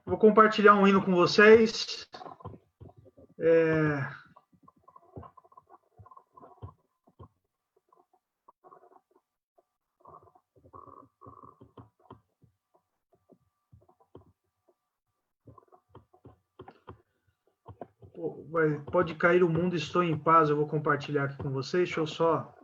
Vou compartilhar um hino com vocês. Pode cair o mundo, estou em paz. Eu vou compartilhar aqui com vocês. Deixa eu só...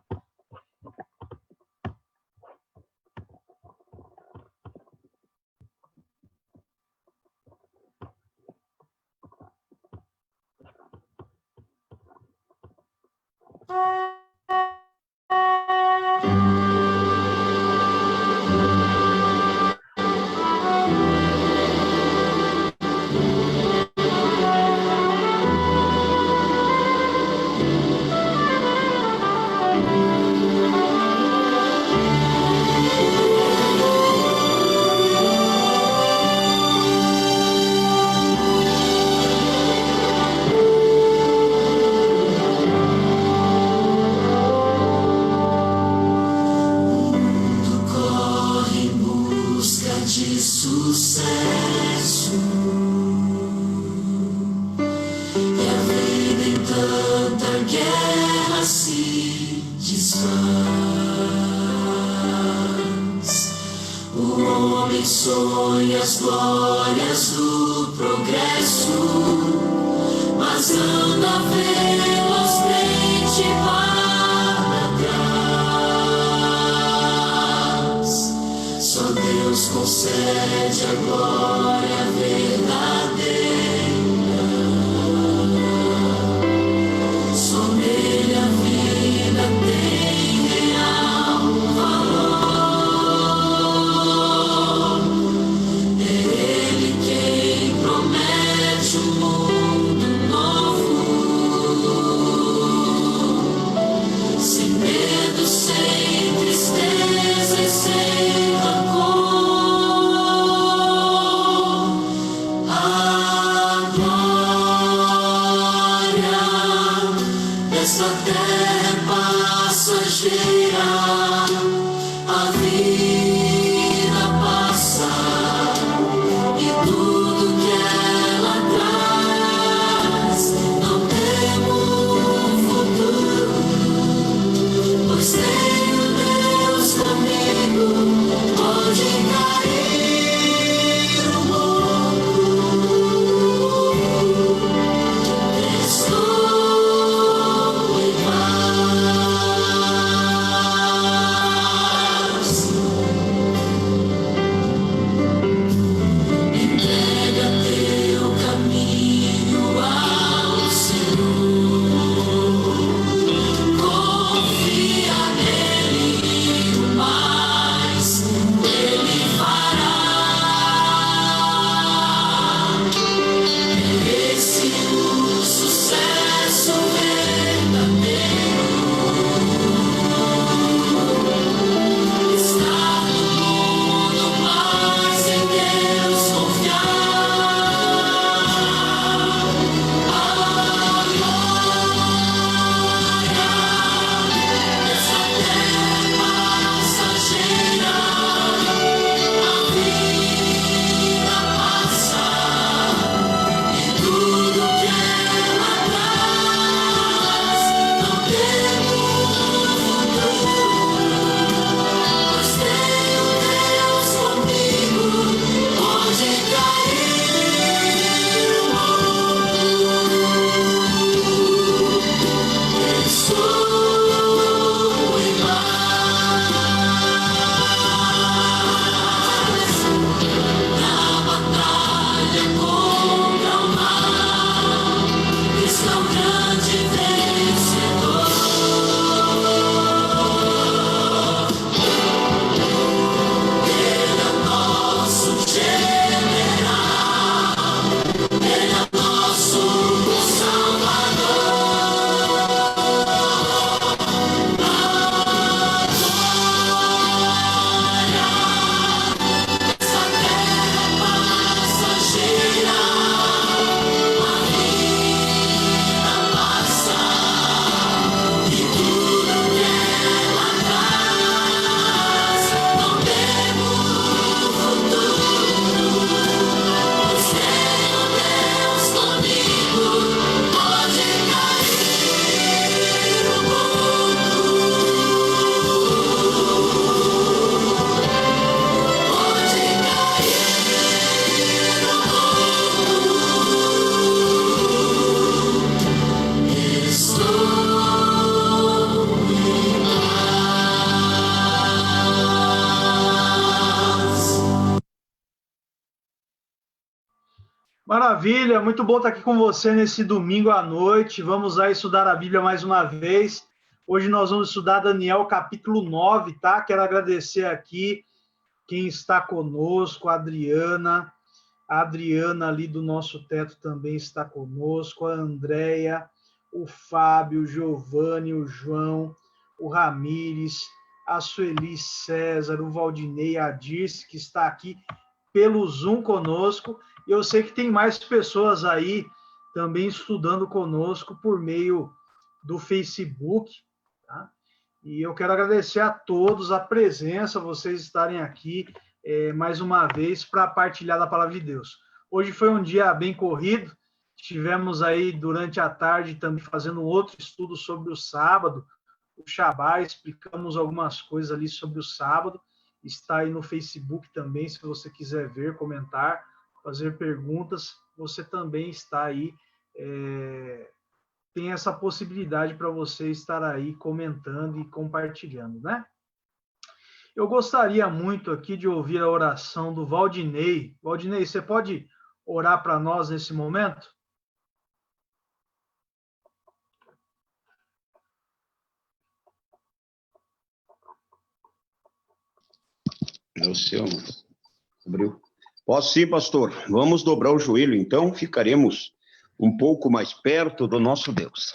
Sonha as glórias do progresso, mas anda velozmente para trás. Só Deus concede a glória verdadeira. Só nele a vida tem real valor. Sem Maravilha, muito bom estar aqui com você nesse domingo à noite. Vamos lá estudar a Bíblia mais uma vez. Hoje nós vamos estudar Daniel capítulo 9, tá? Quero agradecer aqui quem está conosco, a Adriana ali do nosso teto também está conosco, a Andréia, o Fábio, o Giovanni, o João, o Ramires, a Sueli César, o Valdinei, a Dirce, que está aqui pelo Zoom conosco. E eu sei que tem mais pessoas aí também estudando conosco por meio do Facebook, tá? E eu quero agradecer a todos a presença, vocês estarem aqui mais uma vez para partilhar da palavra de Deus. Hoje foi um dia bem corrido, estivemos aí durante a tarde também fazendo outro estudo sobre o sábado, o Shabá, explicamos algumas coisas ali sobre o sábado, está aí no Facebook também, se você quiser ver, comentar, fazer perguntas, você também está aí, tem essa possibilidade para você estar aí comentando e compartilhando, né? Eu gostaria muito aqui de ouvir a oração do Valdinei. Valdinei, você pode orar para nós nesse momento? Não sei, abriu. Posso sim, pastor. Vamos dobrar o joelho, então ficaremos um pouco mais perto do nosso Deus.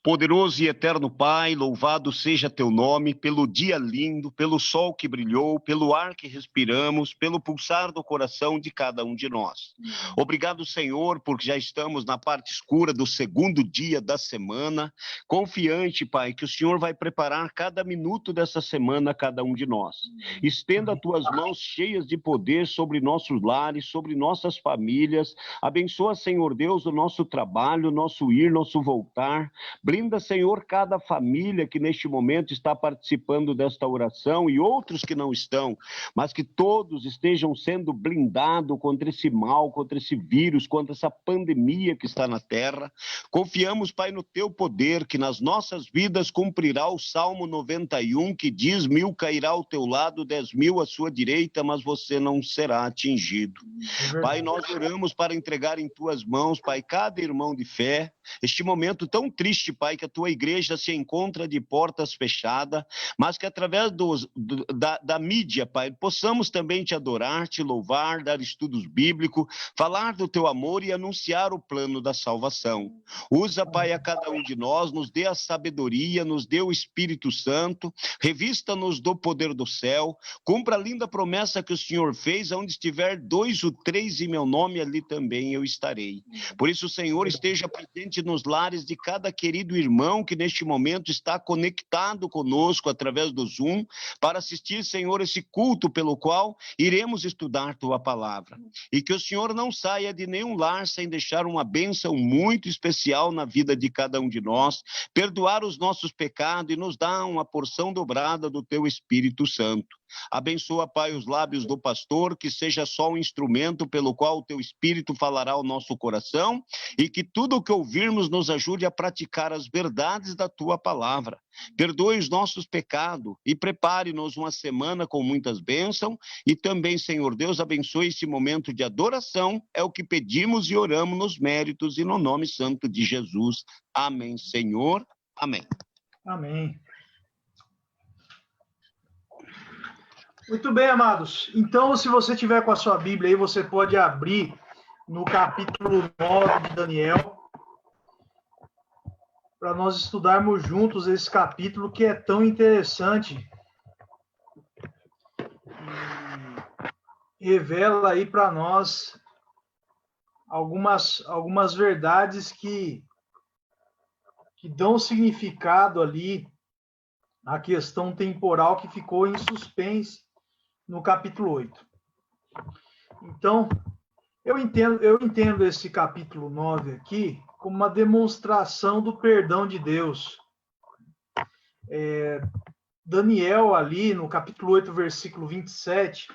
Poderoso e eterno Pai, louvado seja teu nome pelo dia lindo, pelo sol que brilhou, pelo ar que respiramos, pelo pulsar do coração de cada um de nós. Obrigado, Senhor, porque já estamos na parte escura do segundo dia da semana, confiante, Pai, que o Senhor vai preparar cada minuto dessa semana a cada um de nós. Estenda tuas mãos cheias de poder sobre nossos lares, sobre nossas famílias. Abençoa, Senhor Deus, o nosso trabalho, nosso ir, nosso voltar. Brinda, Senhor, cada família que neste momento está participando desta oração e outros que não estão, mas que todos estejam sendo blindados contra esse mal, contra esse vírus, contra essa pandemia que está na terra. Confiamos, Pai, no teu poder, que nas nossas vidas cumprirá o Salmo 91, que diz: 1000 cairá ao teu lado, 10.000 à sua direita, mas você não será atingido. Pai, nós oramos para entregar em tuas mãos, Pai, cada irmão de fé, este momento tão triste, Pai, que a tua igreja se encontra de portas fechadas, mas que através da mídia, Pai, possamos também te adorar, te louvar, dar estudos bíblicos, falar do teu amor e anunciar o plano da salvação. Usa, Pai, a cada um de nós, nos dê a sabedoria, nos dê o Espírito Santo, revista-nos do poder do céu, cumpra a linda promessa que o Senhor fez: onde estiver 2 ou 3 em meu nome, ali também eu estarei. Por isso, Senhor, esteja presente nos lares de cada querido irmão que neste momento está conectado conosco através do Zoom, para assistir, Senhor, esse culto pelo qual iremos estudar tua palavra. E que o Senhor não saia de nenhum lar sem deixar uma bênção muito especial na vida de cada um de nós, perdoar os nossos pecados e nos dar uma porção dobrada do teu Espírito Santo. Abençoa, Pai, os lábios do pastor, que seja só um instrumento pelo qual o teu Espírito falará ao nosso coração, e que tudo o que ouvirmos nos ajude a praticar as verdades da tua palavra. Perdoe os nossos pecados e prepare-nos uma semana com muitas bênçãos, e também, Senhor Deus, abençoe esse momento de adoração, é o que pedimos e oramos nos méritos e no nome santo de Jesus. Amém, Senhor. Amém. Amém. Muito bem, amados. Então, se você tiver com a sua Bíblia aí, você pode abrir no capítulo 9 de Daniel, para nós estudarmos juntos esse capítulo que é tão interessante e revela aí para nós algumas verdades que dão significado ali à questão temporal que ficou em suspense no capítulo 8. Então, eu entendo esse capítulo 9 aqui como uma demonstração do perdão de Deus. Daniel, ali no capítulo 8, versículo 27,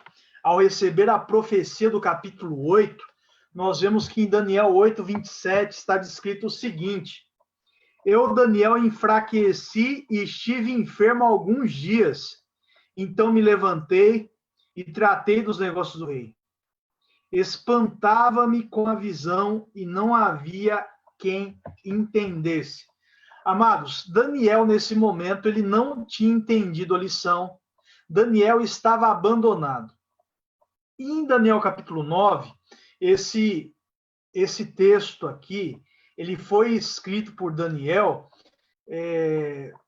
ao receber a profecia do capítulo 8, nós vemos que em Daniel 8, 27 está descrito o seguinte: eu, Daniel, enfraqueci e estive enfermo alguns dias, então me levantei e tratei dos negócios do rei. espantava-me com a visão e não havia quem entendesse. Amados, Daniel, nesse momento, ele não tinha entendido a lição. Daniel estava abandonado. E em Daniel capítulo 9, esse texto aqui, ele foi escrito por Daniel.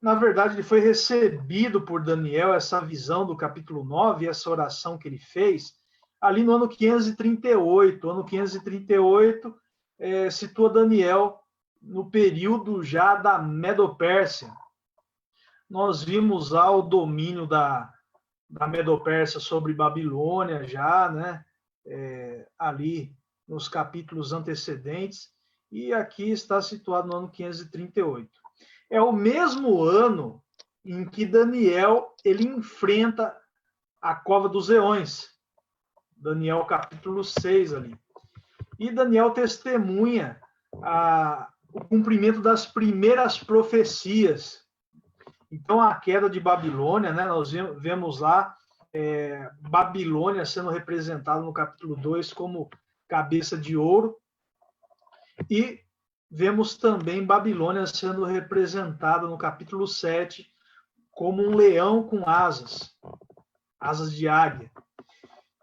Na verdade, ele foi recebido por Daniel, essa visão do capítulo 9, essa oração que ele fez, ali no ano 538. Ano 538 situa Daniel no período já da Medopérsia. Nós vimos lá o domínio da Medopérsia sobre Babilônia já, né? Ali nos capítulos antecedentes, e aqui está situado no ano 538. É o mesmo ano em que Daniel ele enfrenta a cova dos leões. Daniel capítulo 6 ali. E Daniel testemunha o cumprimento das primeiras profecias. Então, a queda de Babilônia, né, nós vemos lá Babilônia sendo representada no capítulo 2 como cabeça de ouro, e vemos também Babilônia sendo representada no capítulo 7 como um leão com asas de águia.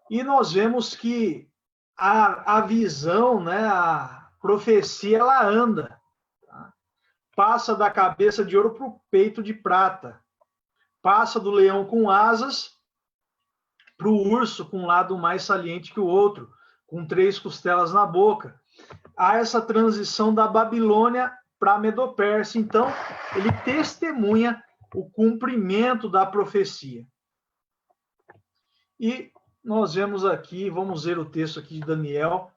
E nós vemos que a visão, né, a profecia, ela anda. Tá? Passa da cabeça de ouro para o peito de prata. Passa do leão com asas para o urso com um lado mais saliente que o outro, com 3 costelas na boca. Há essa transição da Babilônia para a Medopérsia. Então, ele testemunha o cumprimento da profecia. E nós vemos aqui, vamos ler o texto aqui de Daniel,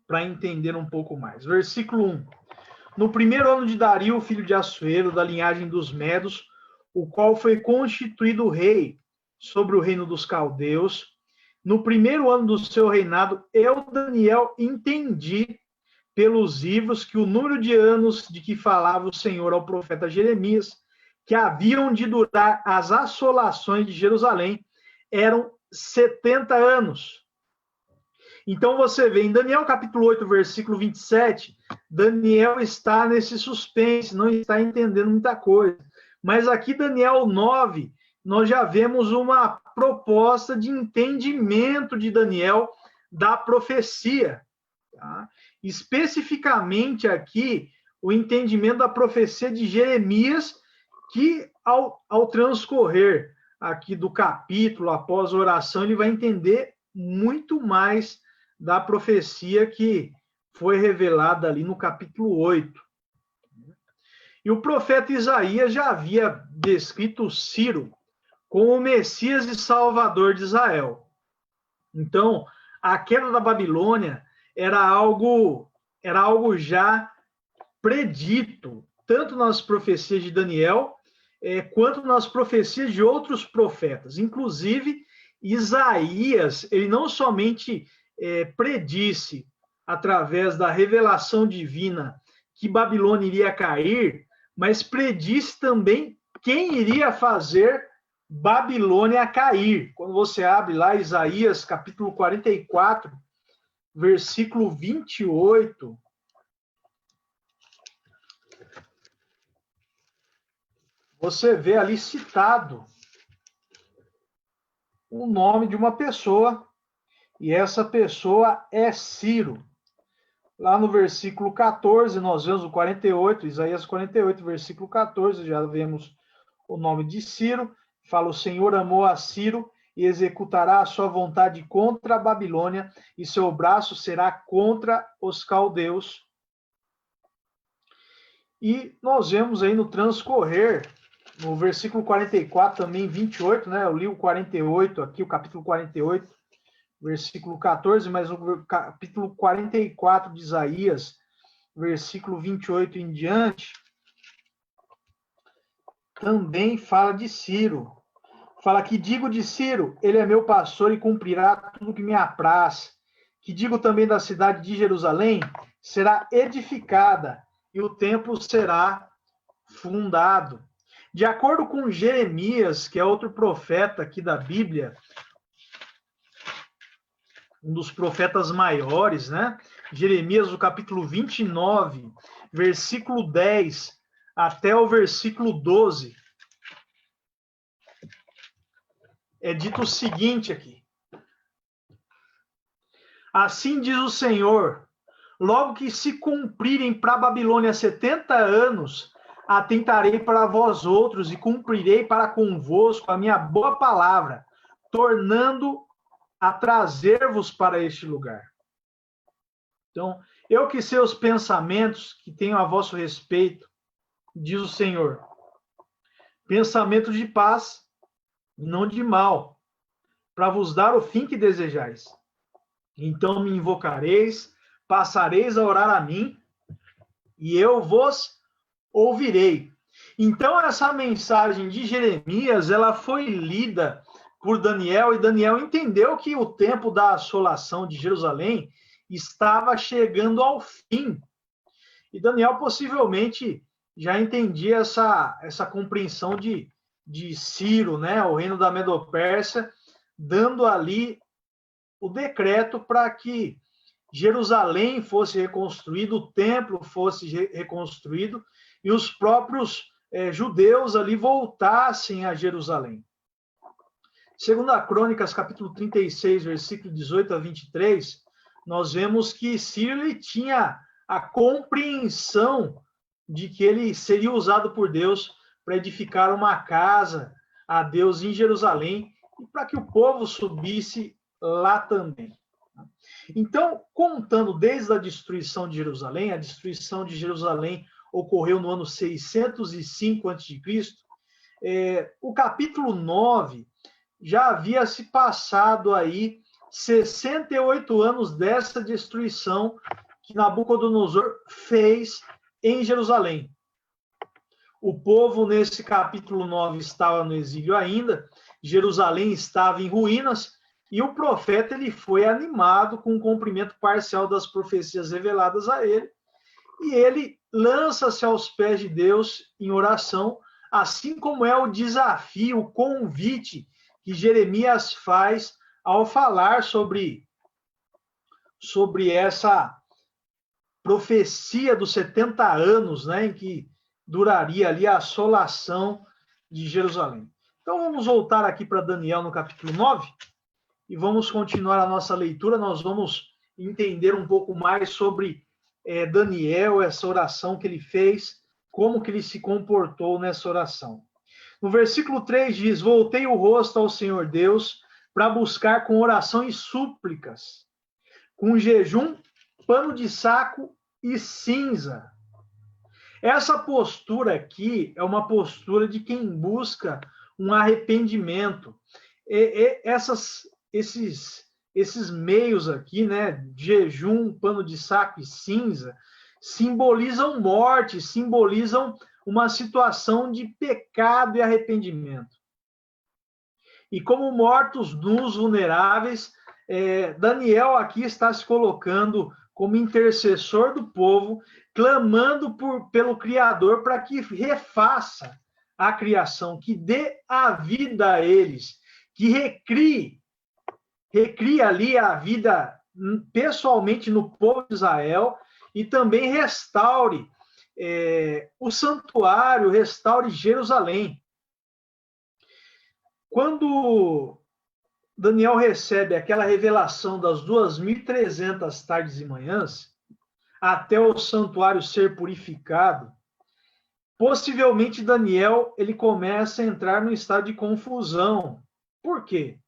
para entender um pouco mais. Versículo 1. No primeiro ano de Dario, filho de Assuero, da linhagem dos Medos, o qual foi constituído rei sobre o reino dos caldeus, no primeiro ano do seu reinado, eu, Daniel, entendi pelos livros que o número de anos de que falava o Senhor ao profeta Jeremias, que haviam de durar as assolações de Jerusalém, eram 70 anos. Então você vê em Daniel capítulo 8, versículo 27, Daniel está nesse suspense, não está entendendo muita coisa. Mas aqui Daniel 9, nós já vemos uma proposta de entendimento de Daniel da profecia. Tá? Especificamente aqui, o entendimento da profecia de Jeremias, que ao transcorrer aqui do capítulo, após a oração, ele vai entender muito mais da profecia que foi revelada ali no capítulo 8. E o profeta Isaías já havia descrito Ciro como o Messias e Salvador de Israel. Então, a queda da Babilônia era algo já predito, tanto nas profecias de Daniel, quanto nas profecias de outros profetas. Inclusive, Isaías, ele não somente predisse, através da revelação divina, que Babilônia iria cair, mas predisse também quem iria fazer Babilônia cair. Quando você abre lá Isaías, capítulo 44, versículo 28, você vê ali citado o nome de uma pessoa, e essa pessoa é Ciro. Lá no versículo 14, nós vemos o 48, Isaías 48, versículo 14, já vemos o nome de Ciro. Fala, o Senhor amou a Ciro e executará a sua vontade contra a Babilônia, e seu braço será contra os caldeus. E nós vemos aí no transcorrer, no versículo 44, também 28, né? Eu li o 48 aqui, o capítulo 48, versículo 14, mas no capítulo 44 de Isaías, versículo 28 em diante, também fala de Ciro. Fala que digo de Ciro, ele é meu pastor e cumprirá tudo que me apraz. Que digo também da cidade de Jerusalém, será edificada e o templo será fundado. De acordo com Jeremias, que é outro profeta aqui da Bíblia, um dos profetas maiores, né? Jeremias, no capítulo 29, versículo 10 até o versículo 12. É dito o seguinte aqui. Assim diz o Senhor, logo que se cumprirem para a Babilônia 70 anos, atentarei para vós outros e cumprirei para convosco a minha boa palavra, tornando a trazer-vos para este lugar. Então, eu que sei os pensamentos que tenho a vosso respeito, diz o Senhor, pensamentos de paz, não de mal, para vos dar o fim que desejais. Então me invocareis, passareis a orar a mim, e eu vos ouvirei. Então essa mensagem de Jeremias, ela foi lida por Daniel, e Daniel entendeu que o tempo da assolação de Jerusalém estava chegando ao fim. E Daniel possivelmente já entendia essa compreensão de Ciro, né, o reino da Medo-Pérsia, dando ali o decreto para que Jerusalém fosse reconstruído, o templo fosse reconstruído e os próprios judeus ali voltassem a Jerusalém. Segundo a Crônicas, capítulo 36, versículo 18 a 23, nós vemos que Ciro ele tinha a compreensão de que ele seria usado por Deus para edificar uma casa a Deus em Jerusalém e para que o povo subisse lá também. Então, contando desde a destruição de Jerusalém, a destruição de Jerusalém ocorreu no ano 605 a.C., o capítulo 9 já havia se passado aí 68 anos dessa destruição que Nabucodonosor fez em Jerusalém. O povo, nesse capítulo 9, estava no exílio ainda, Jerusalém estava em ruínas, e o profeta ele foi animado com o cumprimento parcial das profecias reveladas a ele, e ele lança-se aos pés de Deus em oração, assim como é o desafio, o convite que Jeremias faz ao falar sobre essa profecia dos 70 anos, né, em que duraria ali a assolação de Jerusalém. Então vamos voltar aqui para Daniel no capítulo 9 e vamos continuar a nossa leitura. Nós vamos entender um pouco mais sobre Daniel, essa oração que ele fez, como que ele se comportou nessa oração. No versículo 3 diz, voltei o rosto ao Senhor Deus para buscar com oração e súplicas, com jejum, pano de saco e cinza. Essa postura aqui é uma postura de quem busca um arrependimento. Esses meios aqui, né, jejum, pano de saco e cinza, simbolizam morte, simbolizam uma situação de pecado e arrependimento. E como mortos nus, vulneráveis, Daniel aqui está se colocando como intercessor do povo, clamando pelo Criador para que refaça a criação, que dê a vida a eles, que recrie ali a vida pessoalmente no povo de Israel e também restaure o santuário, restaure Jerusalém. Quando Daniel recebe aquela revelação das 2.300 tardes e manhãs, até o santuário ser purificado, possivelmente Daniel ele começa a entrar num estado de confusão. Por quê?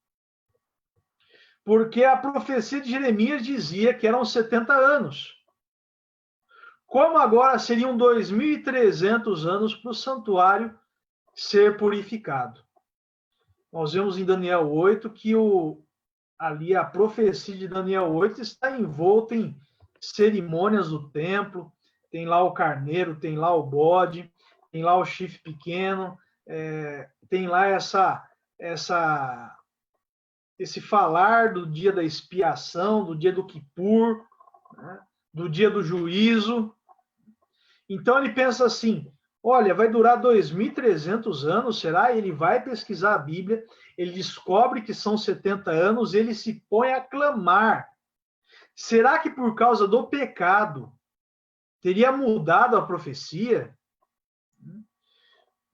Porque a profecia de Jeremias dizia que eram 70 anos. Como agora seriam 2.300 anos para o santuário ser purificado? Nós vemos em Daniel 8 que ali a profecia de Daniel 8 está envolta em cerimônias do templo, tem lá o carneiro, tem lá o bode, tem lá o chifre pequeno, tem lá esse falar do dia da expiação, do dia do Quipur, né, do dia do juízo. Então ele pensa assim, Olha, vai durar 2.300 anos, será? Ele vai pesquisar a Bíblia, ele descobre que são 70 anos, ele se põe a clamar. Será que por causa do pecado teria mudado a profecia?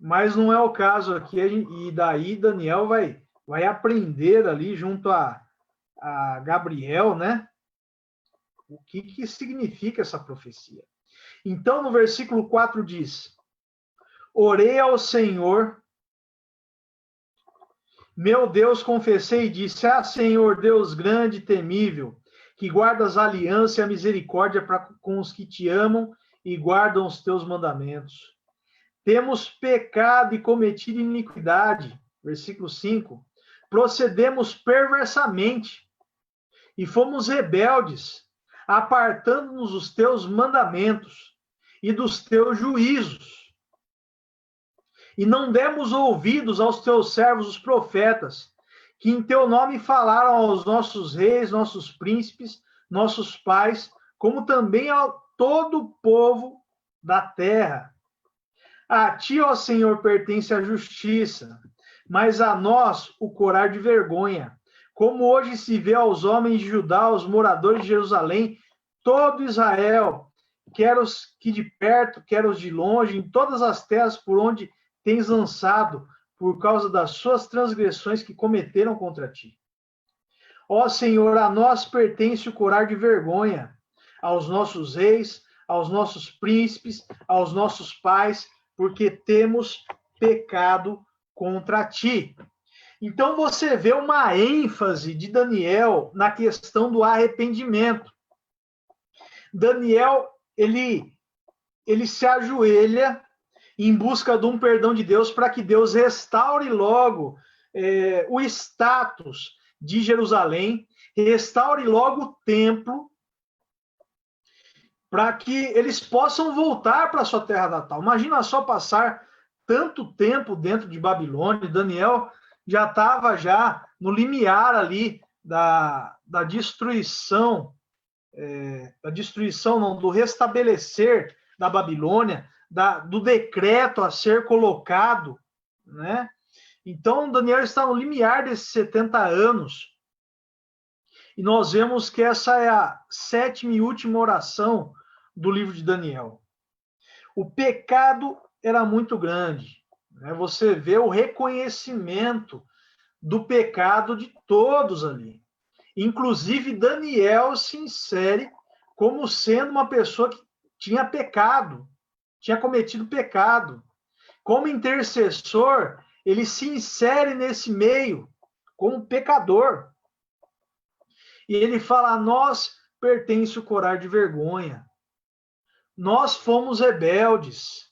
Mas não é o caso aqui, e daí Daniel vai aprender ali junto a Gabriel, né? O que significa essa profecia. Então, no versículo 4 diz: orei ao Senhor, meu Deus, confessei e disse: ah, Senhor, Deus grande e temível, que guardas a aliança e a misericórdia com os que te amam e guardam os teus mandamentos. Temos pecado e cometido iniquidade. Versículo 5. Procedemos perversamente e fomos rebeldes, apartando-nos dos teus mandamentos e dos teus juízos. E não demos ouvidos aos teus servos, os profetas, que em teu nome falaram aos nossos reis, nossos príncipes, nossos pais, como também a todo o povo da terra. A ti, ó Senhor, pertence a justiça, mas a nós o corar de vergonha. Como hoje se vê aos homens de Judá, aos moradores de Jerusalém, todo Israel, quer os que de perto, quer os de longe, em todas as terras por onde tens lançado, por causa das suas transgressões que cometeram contra ti. Ó Senhor, a nós pertence o corar de vergonha, aos nossos reis, aos nossos príncipes, aos nossos pais, porque temos pecado contra ti. Então você vê uma ênfase de Daniel na questão do arrependimento. Daniel, ele se ajoelha em busca de um perdão de Deus para que Deus restaure logo o status de Jerusalém, restaure logo o templo, para que eles possam voltar para a sua terra natal. Imagina só passar tanto tempo dentro de Babilônia. Daniel já estava no limiar ali da destruição, do restabelecer da Babilônia, do decreto a ser colocado, né? Então, Daniel está no limiar desses 70 anos. E nós vemos que essa é a 7ª e última oração do livro de Daniel. O pecado era muito grande, né? Você vê o reconhecimento do pecado de todos ali. Inclusive, Daniel se insere como sendo uma pessoa que tinha pecado, tinha cometido pecado. Como intercessor, ele se insere nesse meio como pecador. E ele fala: a nós pertence o corar de vergonha. Nós fomos rebeldes.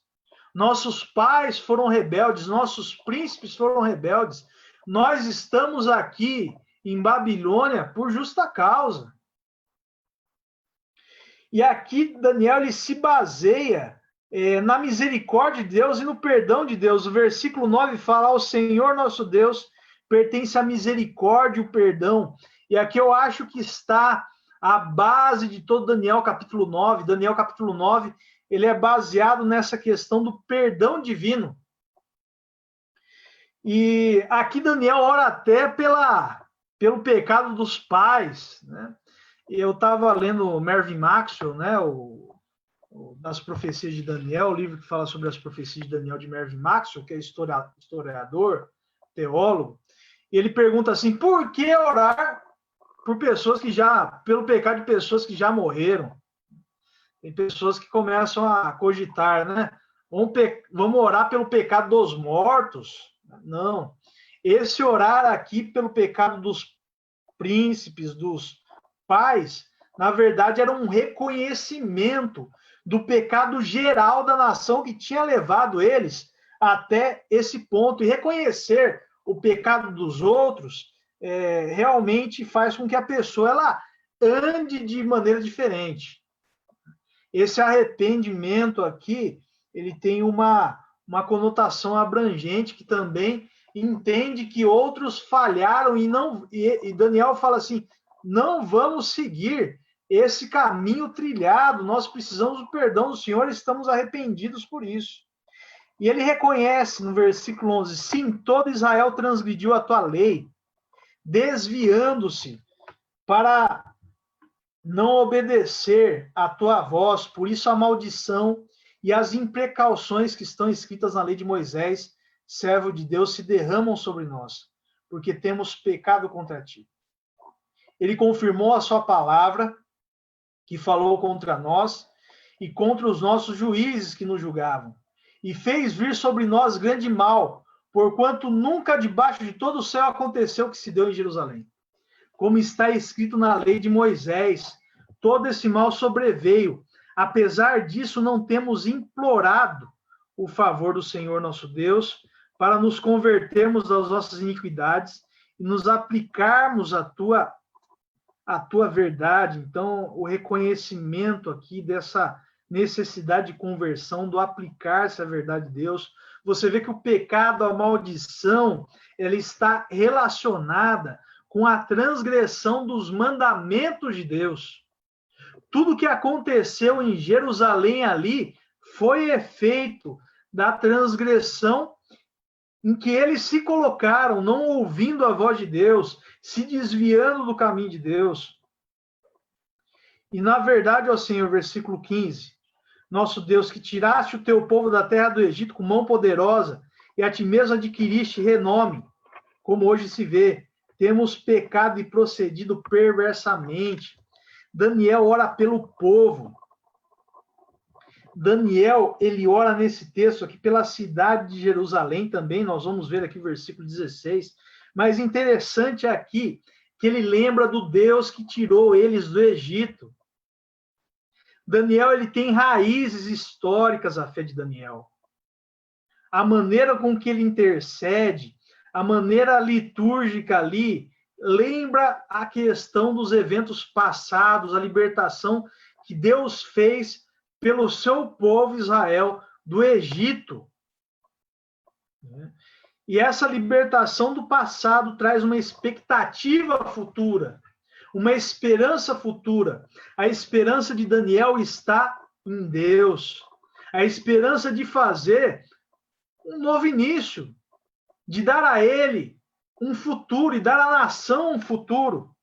Nossos pais foram rebeldes, nossos príncipes foram rebeldes. Nós estamos aqui em Babilônia por justa causa. E aqui Daniel ele se baseia na misericórdia de Deus e no perdão de Deus. O versículo 9 fala: ao Senhor nosso Deus pertence a misericórdia e o perdão. E aqui eu acho que está a base de todo Daniel capítulo 9. Daniel capítulo 9, ele é baseado nessa questão do perdão divino. E aqui Daniel ora até pelo pecado dos pais, né? Eu estava lendo Mervyn Maxwell, né, das profecias de Daniel, o livro que fala sobre as profecias de Daniel de Mervyn Maxwell, que é historiador, teólogo. E ele pergunta assim: por que orar por pessoas pelo pecado de pessoas que já morreram? Tem pessoas que começam a cogitar, né? Vamos orar pelo pecado dos mortos? Não. Esse orar aqui pelo pecado dos príncipes, dos pais, na verdade era um reconhecimento do pecado geral da nação que tinha levado eles até esse ponto. E reconhecer o pecado dos outros realmente faz com que a pessoa ela ande de maneira diferente. Esse arrependimento aqui, ele tem uma conotação abrangente, que também entende que outros falharam e Daniel fala assim: não vamos seguir esse caminho trilhado, nós precisamos do perdão do Senhor, estamos arrependidos por isso. E ele reconhece no versículo 11, sim, todo Israel transgrediu a tua lei, desviando-se para não obedecer à tua voz, por isso a maldição e as imprecauções que estão escritas na lei de Moisés, servo de Deus, se derramam sobre nós, porque temos pecado contra ti. Ele confirmou a sua palavra, que falou contra nós, e contra os nossos juízes que nos julgavam, e fez vir sobre nós grande mal, porquanto nunca debaixo de todo o céu aconteceu o que se deu em Jerusalém. Como está escrito na lei de Moisés, todo esse mal sobreveio. Apesar disso, não temos implorado o favor do Senhor nosso Deus, para nos convertermos das nossas iniquidades e nos aplicarmos à tua verdade. Então, o reconhecimento aqui dessa necessidade de conversão, do aplicar-se à verdade de Deus. Você vê que o pecado, a maldição, ela está relacionada com a transgressão dos mandamentos de Deus. Tudo que aconteceu em Jerusalém ali foi efeito da transgressão em que eles se colocaram, não ouvindo a voz de Deus, se desviando do caminho de Deus. E na verdade, ó Senhor, versículo 15, nosso Deus, que tiraste o teu povo da terra do Egito com mão poderosa, e a ti mesmo adquiriste renome, como hoje se vê, temos pecado e procedido perversamente. Daniel ora pelo povo. Daniel, ele ora nesse texto aqui pela cidade de Jerusalém também, nós vamos ver aqui o versículo 16, mas interessante aqui que ele lembra do Deus que tirou eles do Egito. Daniel, ele tem raízes históricas, a fé de Daniel. A maneira com que ele intercede, a maneira litúrgica ali, lembra a questão dos eventos passados, a libertação que Deus fez pelo seu povo Israel do Egito. E essa libertação do passado traz uma expectativa futura, uma esperança futura. A esperança de Daniel está em Deus. A esperança de fazer um novo início, de dar a ele um futuro e dar à nação um futuro.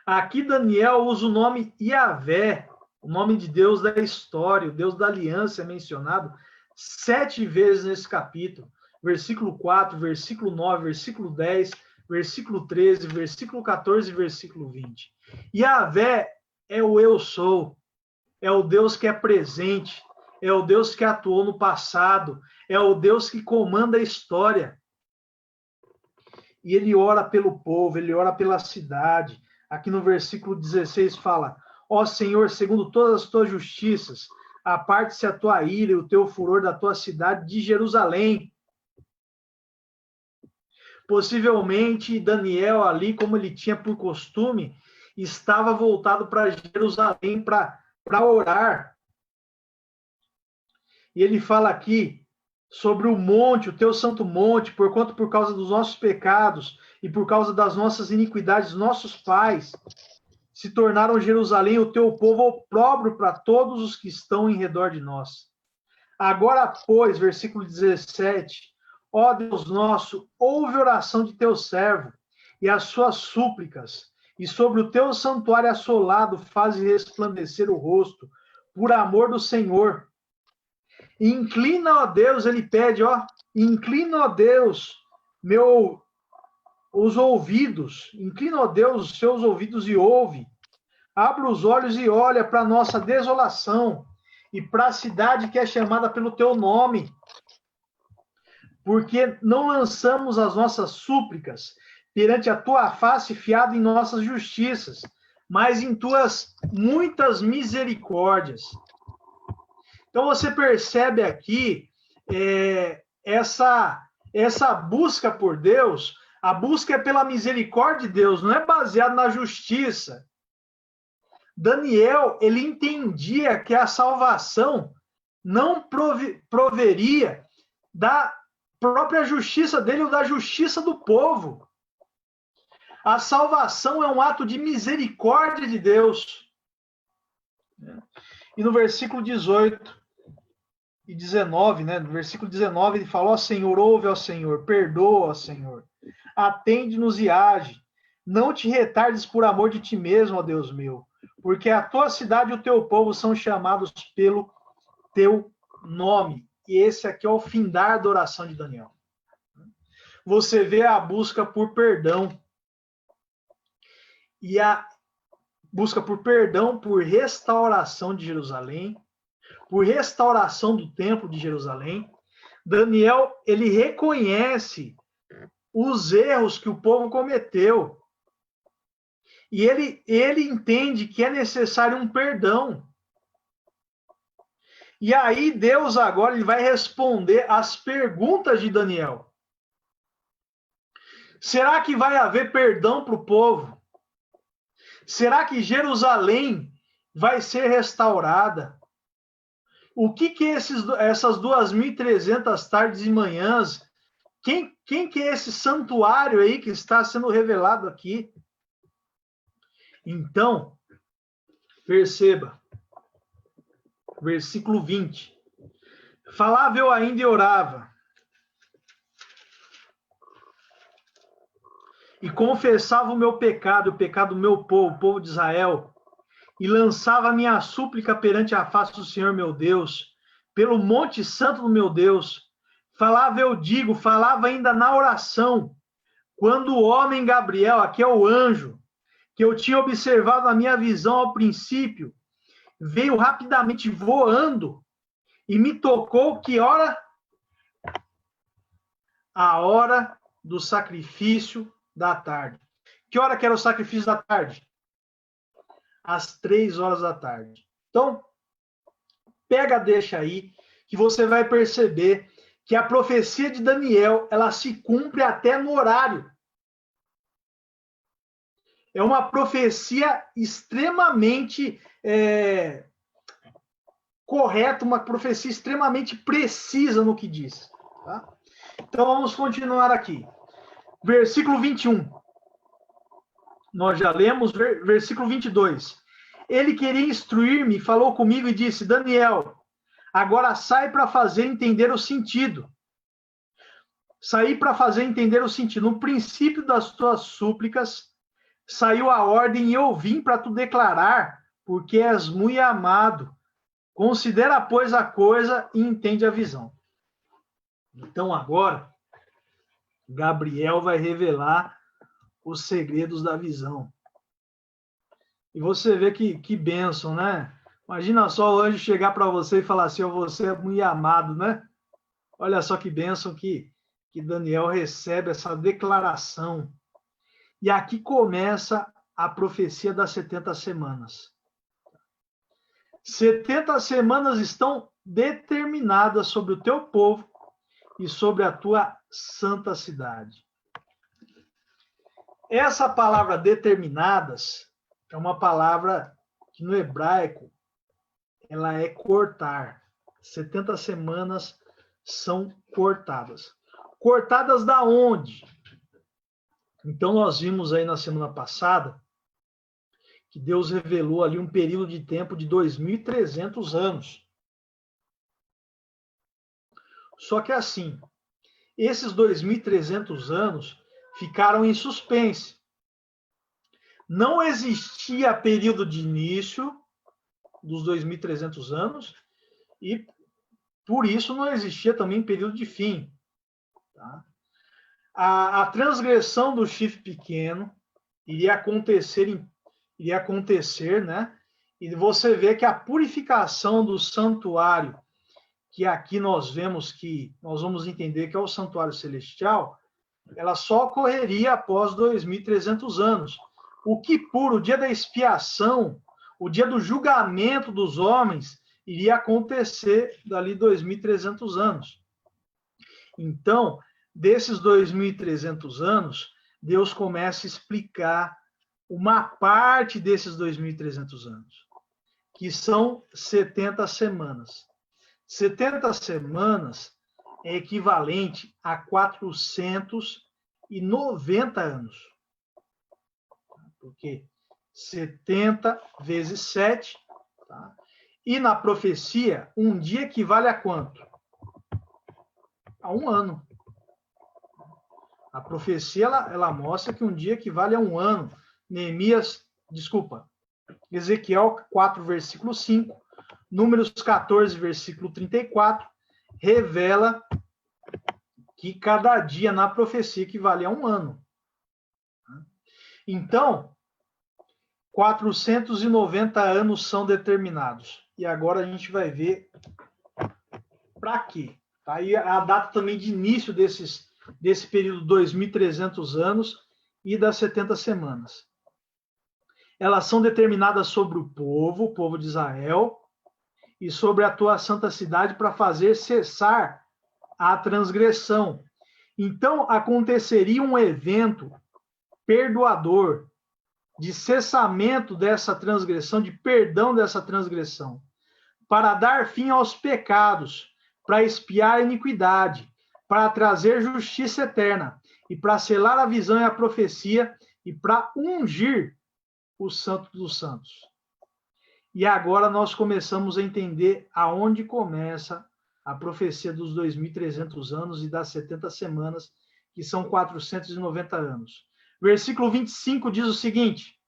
Aqui Daniel usa o nome Yahvé, o nome de Deus da história, o Deus da aliança é mencionado 7 vezes nesse capítulo. Versículo 4, versículo 9, versículo 10, versículo 13, versículo 14 e versículo 20. Yahvé é o eu sou, é o Deus que é presente, é o Deus que atuou no passado, é o Deus que comanda a história. E ele ora pelo povo, ele ora pela cidade. Aqui no versículo 16 fala: ó Senhor, segundo todas as tuas justiças, aparte-se a tua ira e o teu furor da tua cidade de Jerusalém. Possivelmente Daniel ali, como ele tinha por costume, estava voltado para Jerusalém para orar. E ele fala aqui sobre o monte, o teu santo monte, porquanto por causa dos nossos pecados e por causa das nossas iniquidades, nossos pais se tornaram Jerusalém o teu povo opróbrio para todos os que estão em redor de nós. Agora, pois, versículo 17, ó Deus nosso, ouve a oração de teu servo e as suas súplicas, e sobre o teu santuário assolado faze resplandecer o rosto, por amor do Senhor. Inclina, ó Deus, ele pede, ó, inclina, ó Deus, os ouvidos, inclina, ó Deus, os seus ouvidos e ouve. Abra os olhos e olha para a nossa desolação e para a cidade que é chamada pelo teu nome. Porque não lançamos as nossas súplicas perante a tua face fiado em nossas justiças, mas em tuas muitas misericórdias. Então você percebe aqui essa busca por Deus. A busca é pela misericórdia de Deus, não é baseado na justiça. Daniel, ele entendia que a salvação não proveria da própria justiça dele ou da justiça do povo. A salvação é um ato de misericórdia de Deus. E no versículo 18, 19, né? No versículo 19, ele fala: ó Senhor, ouve, ó Senhor, perdoa, ó Senhor, atende-nos e age. Não te retardes por amor de ti mesmo, ó Deus meu, porque a tua cidade e o teu povo são chamados pelo teu nome. E esse aqui é o findar da oração de Daniel. Você vê a busca por perdão. E a busca por perdão, por restauração de Jerusalém, por restauração do templo de Jerusalém. Daniel, ele reconhece os erros que o povo cometeu. E ele entende que é necessário um perdão. E aí Deus agora ele vai responder às perguntas de Daniel. Será que vai haver perdão para o povo? Será que Jerusalém vai ser restaurada? O que essas 2.300 tardes e manhãs, quem que é esse santuário aí que está sendo revelado aqui? Então, perceba, versículo 20. Falava eu ainda e orava, e confessava o meu pecado, o pecado do meu povo, o povo de Israel, e lançava a minha súplica perante a face do Senhor meu Deus, pelo monte santo do meu Deus. Falava ainda na oração, quando o homem Gabriel, aqui é o anjo, que eu tinha observado na minha visão ao princípio, veio rapidamente voando e me tocou, que hora? A hora do sacrifício da tarde. Que hora que era o sacrifício da tarde? Às 3 horas da tarde. Então, deixa aí, que você vai perceber que a profecia de Daniel, ela se cumpre até no horário. É uma profecia extremamente correta, uma profecia extremamente precisa no que diz. Tá? Então, vamos continuar aqui. Versículo 21. Nós já lemos, versículo 22. Ele queria instruir-me, falou comigo e disse: Daniel, agora sai para fazer entender o sentido. Saí para fazer entender o sentido. No princípio das tuas súplicas, saiu a ordem e eu vim para tu declarar, porque és muito amado. Considera, pois, a coisa e entende a visão. Então, agora, Gabriel vai revelar os segredos da visão. E você vê que bênção, né? Imagina só o anjo chegar para você e falar assim: você é muito amado, né? Olha só que bênção que Daniel recebe essa declaração. E aqui começa a profecia das 70 semanas. 70 semanas estão determinadas sobre o teu povo e sobre a tua santa cidade. Essa palavra determinadas é uma palavra que no hebraico ela é cortar. 70 semanas são cortadas. Cortadas da onde? Então nós vimos aí na semana passada que Deus revelou ali um período de tempo de 2.300 anos. Só que assim, esses 2.300 anos ficaram em suspense. Não existia período de início dos 2.300 anos e, por isso, não existia também período de fim. Tá? A transgressão do chifre pequeno iria acontecer, né? E você vê que a purificação do santuário, que aqui nós vemos que nós vamos entender que é o santuário celestial, ela só ocorreria após 2.300 anos. O Quipur, o dia da expiação, o dia do julgamento dos homens, iria acontecer dali 2.300 anos. Então, desses 2.300 anos, Deus começa a explicar uma parte desses 2.300 anos, que são 70 semanas. 70 semanas é equivalente a 490 anos. Porque 70 vezes 7, tá? E na profecia, um dia equivale a quanto? A 1 ano. A profecia, ela mostra que um dia equivale a 1 ano. Ezequiel 4, versículo 5, Números 14, versículo 34, revela que cada dia na profecia equivale a 1 ano. Então, 490 anos são determinados. E agora a gente vai ver para quê. Tá? Aí a data também de início desse período, 2.300 anos e das 70 semanas. Elas são determinadas sobre o povo de Israel, e sobre a tua santa cidade para fazer cessar a transgressão. Então, aconteceria um evento perdoador, de cessamento dessa transgressão, de perdão dessa transgressão, para dar fim aos pecados, para expiar a iniquidade, para trazer justiça eterna, e para selar a visão e a profecia, e para ungir o Santo dos Santos. E agora nós começamos a entender aonde começa a profecia dos 2.300 anos e das 70 semanas, que são 490 anos. Versículo 25 diz o seguinte: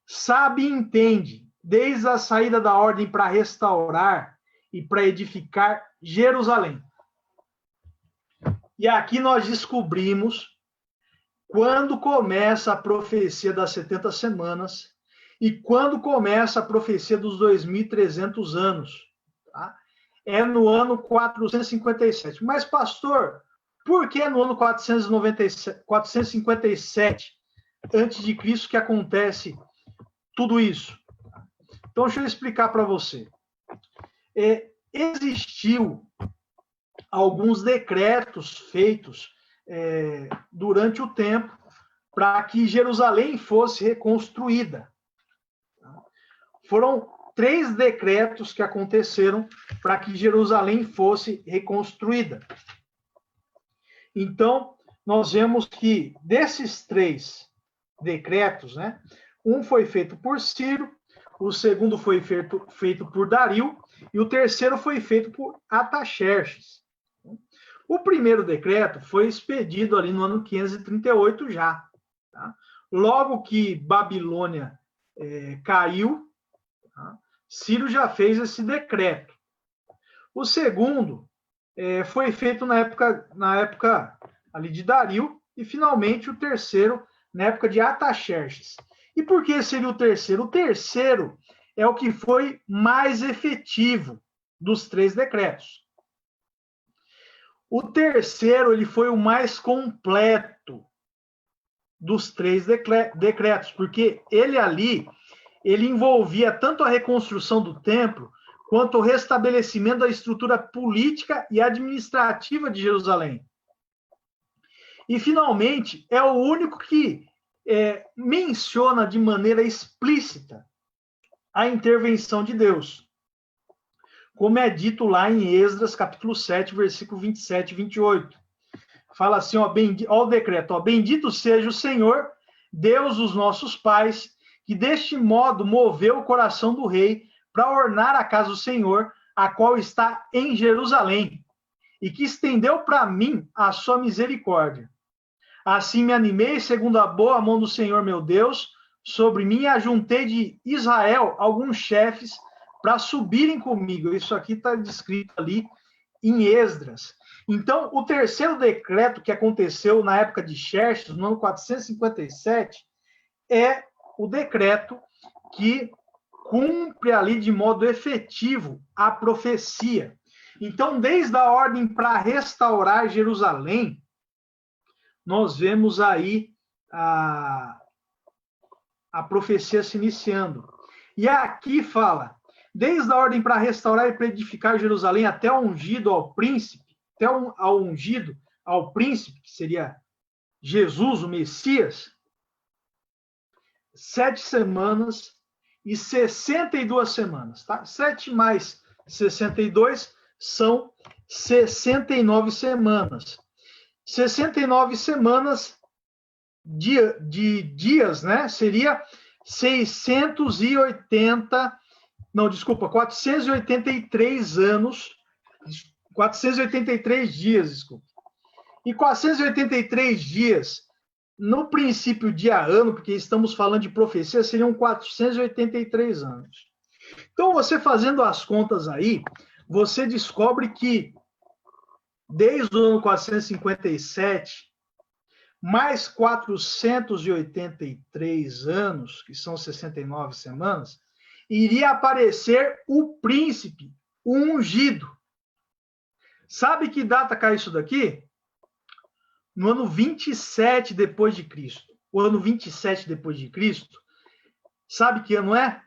sabe e entende, desde a saída da ordem para restaurar e para edificar Jerusalém. E aqui nós descobrimos quando começa a profecia das 70 semanas e quando começa a profecia dos 2.300 anos. Tá? É no ano 457. Mas, pastor, por que no ano 457 antes de Cristo que acontece tudo isso? Então, deixa eu explicar para você. Existiu alguns decretos feitos durante o tempo para que Jerusalém fosse reconstruída. Foram 3 decretos que aconteceram para que Jerusalém fosse reconstruída. Então, nós vemos que desses 3 decretos, né, um foi feito por Ciro, o segundo foi feito por Dario, e o terceiro foi feito por Artaxerxes. O primeiro decreto foi expedido ali no ano 538 já. Tá? Logo que Babilônia caiu, tá? Ciro já fez esse decreto. O segundo foi feito na época ali de Dario, e finalmente o terceiro na época de Artaxerxes. E por que seria o terceiro? O terceiro é o que foi mais efetivo dos 3 decretos. O terceiro, ele foi o mais completo dos 3 decretos, porque ele envolvia tanto a reconstrução do templo, quanto o restabelecimento da estrutura política e administrativa de Jerusalém. E, finalmente, é o único que menciona de maneira explícita a intervenção de Deus, como é dito lá em Esdras, capítulo 7, versículo 27 e 28. Fala assim, ó o decreto, bendito seja o Senhor, Deus dos nossos pais, que deste modo moveu o coração do rei para ornar a casa do Senhor, a qual está em Jerusalém, e que estendeu para mim a sua misericórdia. Assim me animei, segundo a boa mão do Senhor meu Deus, sobre mim, e ajuntei de Israel alguns chefes para subirem comigo. Isso aqui está descrito ali em Esdras. Então, o terceiro decreto que aconteceu na época de Xerxes, no ano 457, é o decreto que cumpre ali de modo efetivo a profecia. Então, desde a ordem para restaurar Jerusalém, nós vemos aí a profecia se iniciando. E aqui fala, desde a ordem para restaurar e para edificar Jerusalém até o ungido ao príncipe, ao ungido ao príncipe, que seria Jesus, o Messias, 7 semanas e 62 semanas. Tá? 7 mais 62 são 69 semanas. 69 semanas de dias, né? Seria 680 Não, desculpa, 483 anos, 483 dias, desculpa. E 483 dias, no princípio dia-ano, porque estamos falando de profecia, seriam 483 anos. Então, você fazendo as contas aí, você descobre que desde o ano 457, mais 483 anos, que são 69 semanas, iria aparecer o príncipe, o ungido. Sabe que data cai isso daqui? No ano 27 depois de Cristo. O ano 27 depois de Cristo, sabe que ano é?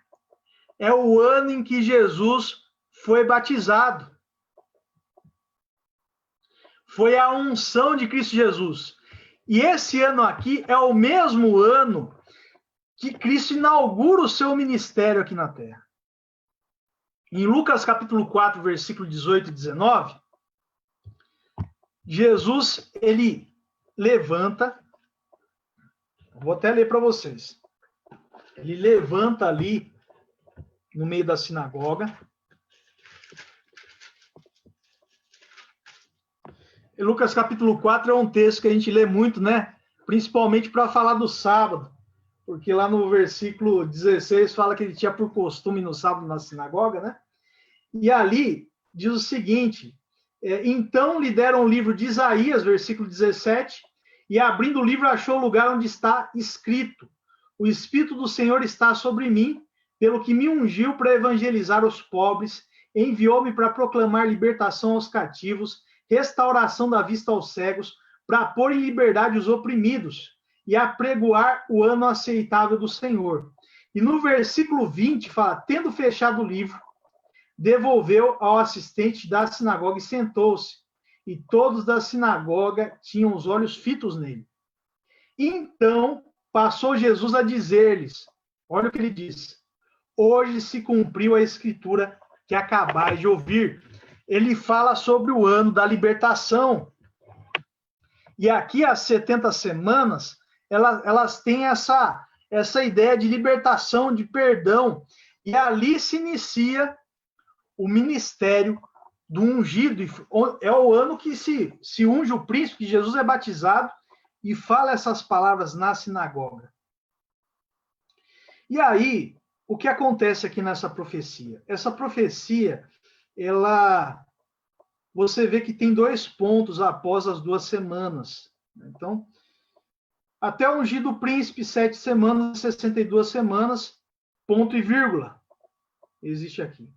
É o ano em que Jesus foi batizado. Foi a unção de Cristo Jesus. E esse ano aqui é o mesmo ano que Cristo inaugura o seu ministério aqui na Terra. Em Lucas capítulo 4, versículo 18 e 19, Jesus, ele levanta, vou até ler para vocês. Ele levanta ali no meio da sinagoga. E Lucas capítulo 4 é um texto que a gente lê muito, né? Principalmente para falar do sábado, porque lá no versículo 16 fala que ele tinha por costume no sábado na sinagoga, né? E ali diz o seguinte: então lhe deram o livro de Isaías, versículo 17, e abrindo o livro achou o lugar onde está escrito: o Espírito do Senhor está sobre mim, pelo que me ungiu para evangelizar os pobres, enviou-me para proclamar libertação aos cativos, restauração da vista aos cegos, para pôr em liberdade os oprimidos e apregoar o ano aceitável do Senhor. E no versículo 20 fala: tendo fechado o livro, devolveu ao assistente da sinagoga e sentou-se. E todos da sinagoga tinham os olhos fitos nele. Então passou Jesus a dizer-lhes, olha o que ele disse: hoje se cumpriu a escritura que acabais de ouvir. Ele fala sobre o ano da libertação. E aqui as 70 semanas, elas têm essa ideia de libertação, de perdão. E ali se inicia o ministério do ungido. É o ano que se unge o príncipe, que Jesus é batizado e fala essas palavras na sinagoga. E aí, o que acontece aqui nessa profecia? Essa profecia, você vê que tem 2 pontos após as 2 semanas. Então, até o ungido príncipe, 7 semanas, 62 semanas, ponto e vírgula. Existe aqui.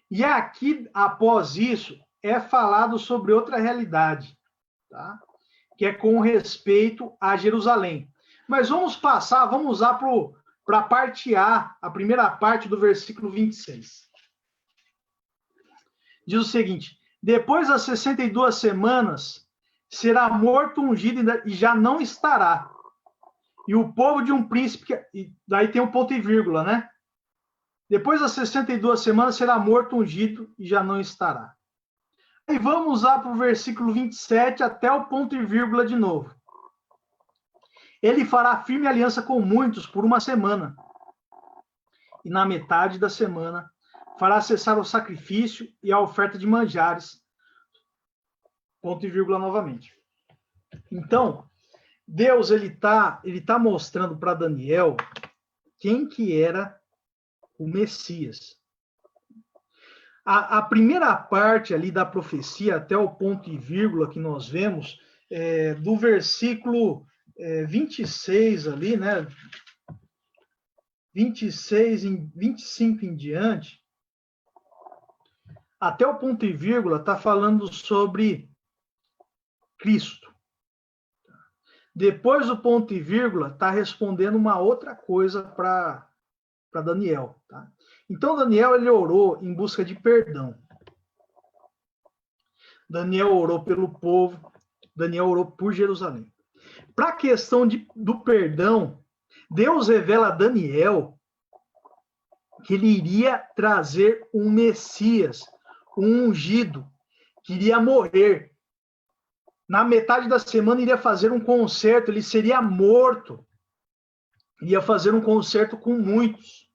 E aqui, após isso, é falado sobre outra realidade, tá? Que é com respeito a Jerusalém. Mas vamos lá para a parte A, a primeira parte do versículo 26. Diz o seguinte: depois das 62 semanas, será morto, ungido e já não estará. E o povo de um príncipe, e daí tem um ponto e vírgula, né? Depois das 62 semanas, será morto, ungido e já não estará. E vamos lá para o versículo 27 até o ponto e vírgula de novo. Ele fará firme aliança com muitos por 1 semana. E na metade da semana, fará cessar o sacrifício e a oferta de manjares. Ponto e vírgula novamente. Então, Deus ele tá mostrando para Daniel quem que era o Messias. A primeira parte ali da profecia, até o ponto e vírgula que nós vemos, do versículo 26 ali, né? 26, 25 em diante, até o ponto e vírgula está falando sobre Cristo. Depois do ponto e vírgula, está respondendo uma outra coisa para Daniel. Tá? Então, Daniel ele orou em busca de perdão. Daniel orou pelo povo, Daniel orou por Jerusalém. Para a questão do perdão, Deus revela a Daniel que ele iria trazer um Messias, um ungido, que iria morrer. Na metade da semana iria fazer um concerto, ele seria morto. Iria fazer um concerto com muitos.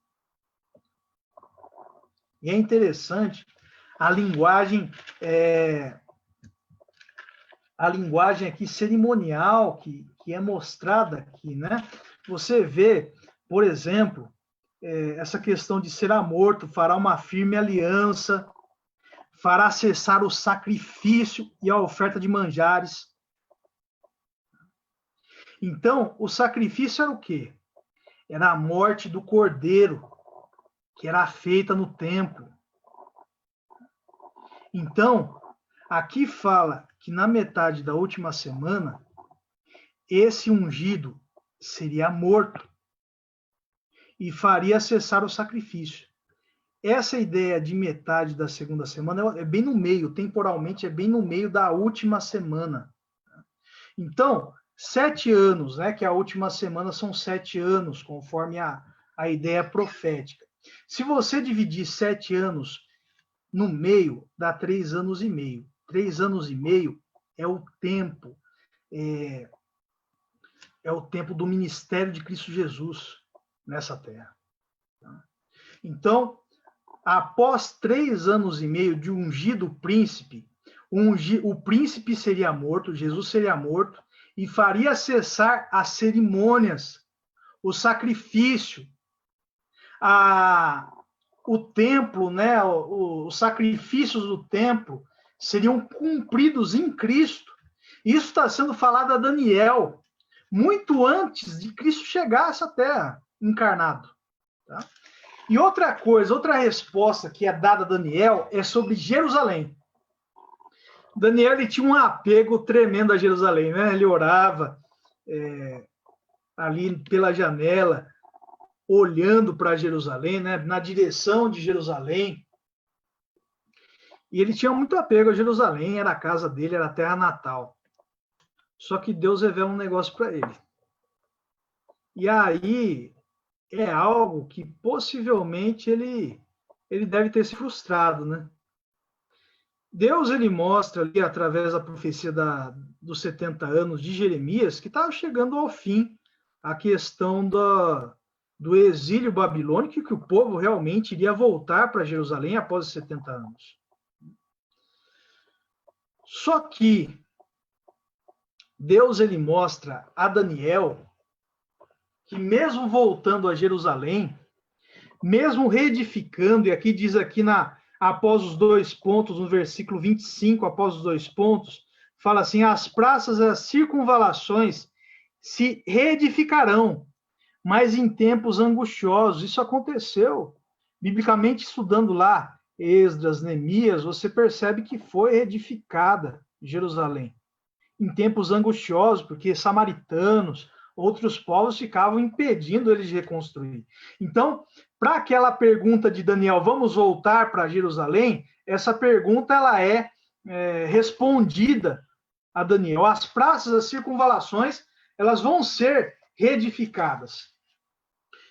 E é interessante a linguagem aqui cerimonial que é mostrada aqui, né? Você vê, por exemplo, essa questão de será morto, fará uma firme aliança, fará cessar o sacrifício e a oferta de manjares. Então, o sacrifício era o quê? Era a morte do cordeiro, que era feita no templo. Então, aqui fala que na metade da última semana, esse ungido seria morto e faria cessar o sacrifício. Essa ideia de metade da segunda semana é bem no meio, temporalmente é bem no meio da última semana. Então, 7 anos, né, que a última semana são 7 anos, conforme a ideia profética. Se você dividir 7 anos no meio, dá 3 anos e meio. 3 anos e meio é o tempo, é o tempo do ministério de Cristo Jesus nessa terra. Então, após 3 anos e meio de ungido príncipe, o príncipe seria morto, Jesus seria morto, e faria cessar as cerimônias, o sacrifício, o templo, né, os sacrifícios do templo seriam cumpridos em Cristo. Isso está sendo falado a Daniel, muito antes de Cristo chegar a essa terra, encarnado. Tá? E outra coisa, outra resposta que é dada a Daniel é sobre Jerusalém. Daniel ele tinha um apego tremendo a Jerusalém, né? Ele orava ali pela janela, olhando para Jerusalém, né? Na direção de Jerusalém. E ele tinha muito apego a Jerusalém, era a casa dele, era a terra natal. Só que Deus revela um negócio para ele. E aí é algo que possivelmente ele deve ter se frustrado, né? Deus ele mostra ali através da profecia dos 70 anos de Jeremias que estava chegando ao fim a questão do exílio babilônico, que o povo realmente iria voltar para Jerusalém após os 70 anos. Só que Deus ele mostra a Daniel que mesmo voltando a Jerusalém, mesmo reedificando, e aqui diz aqui após os 2 pontos, no versículo 25, após os 2 pontos, fala assim, as praças e as circunvalações se reedificarão, mas em tempos angustiosos. Isso aconteceu. Biblicamente, estudando lá Esdras, Neemias, você percebe que foi reedificada Jerusalém. Em tempos angustiosos, porque samaritanos, outros povos ficavam impedindo eles de reconstruir. Então, para aquela pergunta de Daniel, vamos voltar para Jerusalém? Essa pergunta ela é respondida a Daniel. As praças, as circunvalações, elas vão ser reedificadas.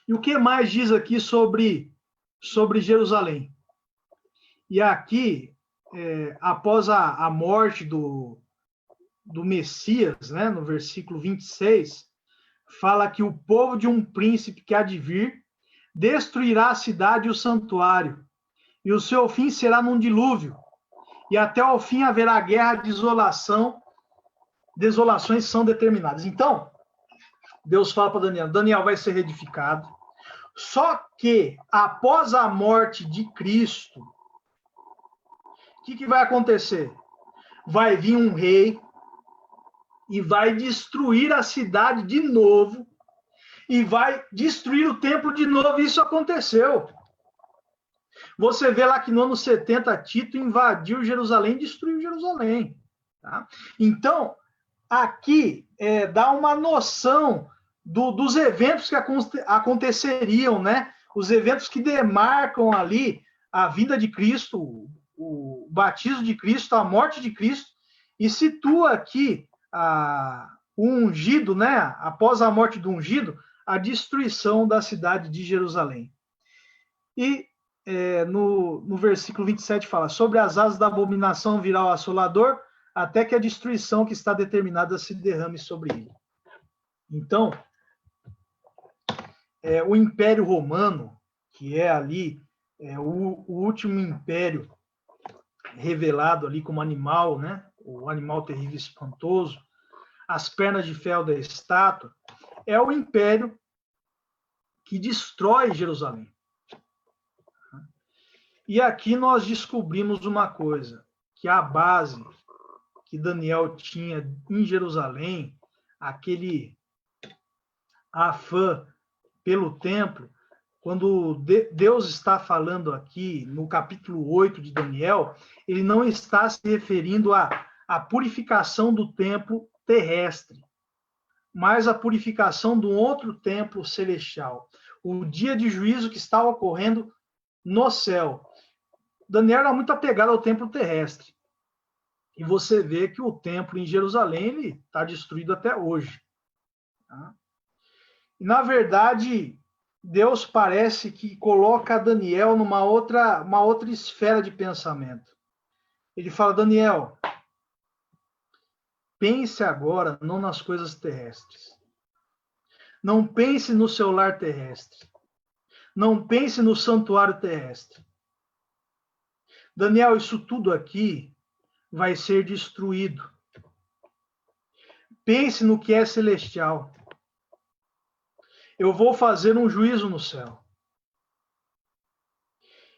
E o que mais diz aqui sobre Jerusalém? E aqui, após a morte do Messias, né, no versículo 26, fala que o povo de um príncipe que há de vir destruirá a cidade e o santuário, e o seu fim será num dilúvio, e até ao fim haverá guerra, desolações são determinadas. Então, Deus fala para Daniel vai ser reedificado, só que após a morte de Cristo, o que vai acontecer? Vai vir um rei e vai destruir a cidade de novo, e vai destruir o templo de novo. Isso aconteceu. Você vê lá que no ano 70, Tito invadiu Jerusalém e destruiu Jerusalém. Tá? Então, aqui dá uma noção dos eventos que aconteceriam, né? Os eventos que demarcam ali a vinda de Cristo, o batismo de Cristo, a morte de Cristo, e situa aqui o ungido, né? Após a morte do ungido, a destruição da cidade de Jerusalém. E no versículo 27 fala, sobre as asas da abominação virá o assolador, até que a destruição que está determinada se derrame sobre ele. Então, o Império Romano, que é ali o último império revelado ali como animal, né? O animal terrível e espantoso, as pernas de ferro da estátua, é o império que destrói Jerusalém. E aqui nós descobrimos uma coisa, que a base que Daniel tinha em Jerusalém, aquele afã pelo templo, quando Deus está falando aqui no capítulo 8 de Daniel, ele não está se referindo à purificação do templo terrestre, mas à purificação de um outro templo celestial. O dia de juízo que estava ocorrendo no céu. Daniel era muito apegado ao templo terrestre. E você vê que o templo em Jerusalém está destruído até hoje. Tá? E, na verdade, Deus parece que coloca Daniel numa outra esfera de pensamento. Ele fala, Daniel, pense agora não nas coisas terrestres. Não pense no seu lar terrestre. Não pense no santuário terrestre. Daniel, isso tudo aqui vai ser destruído. Pense no que é celestial. Eu vou fazer um juízo no céu.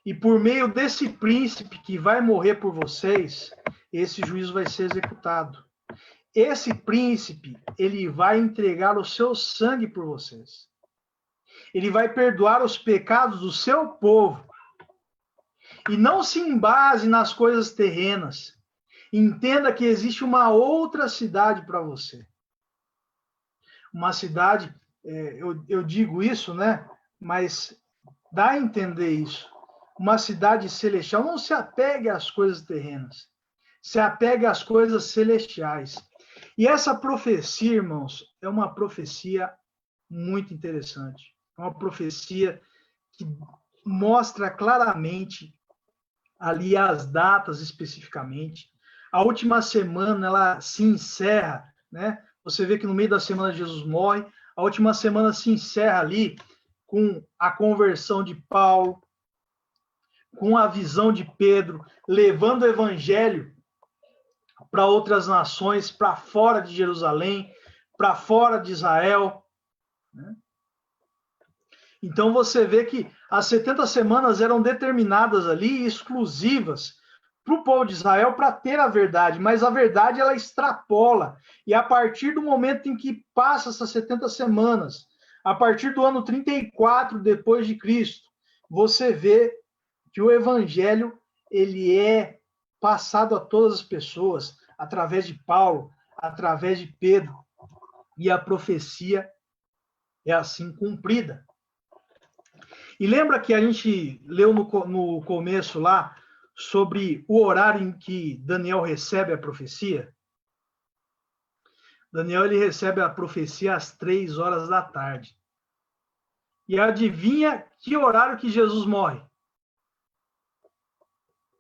E por meio desse príncipe que vai morrer por vocês, esse juízo vai ser executado. Esse príncipe, ele vai entregar o seu sangue por vocês. Ele vai perdoar os pecados do seu povo. E não se embase nas coisas terrenas. Entenda que existe uma outra cidade para você. Uma cidade, eu digo isso, né? Mas dá a entender isso. Uma cidade celestial. Não se apegue às coisas terrenas. Se apegue às coisas celestiais. E essa profecia, irmãos, é uma profecia muito interessante. É uma profecia que mostra claramente ali as datas especificamente. A última semana ela se encerra, né? Você vê que no meio da semana Jesus morre, a última semana se encerra ali com a conversão de Paulo, com a visão de Pedro, levando o evangelho para outras nações, para fora de Jerusalém, para fora de Israel, né? Então você vê que as 70 semanas eram determinadas ali, exclusivas para o povo de Israel para ter a verdade, mas a verdade ela extrapola. E a partir do momento em que passa essas 70 semanas, a partir do ano 34 depois de Cristo, você vê que o evangelho ele é passado a todas as pessoas através de Paulo, através de Pedro, e a profecia é assim cumprida. E lembra que a gente leu no começo lá sobre o horário em que Daniel recebe a profecia? Daniel ele recebe a profecia às 3 horas da tarde. E adivinha que horário que Jesus morre?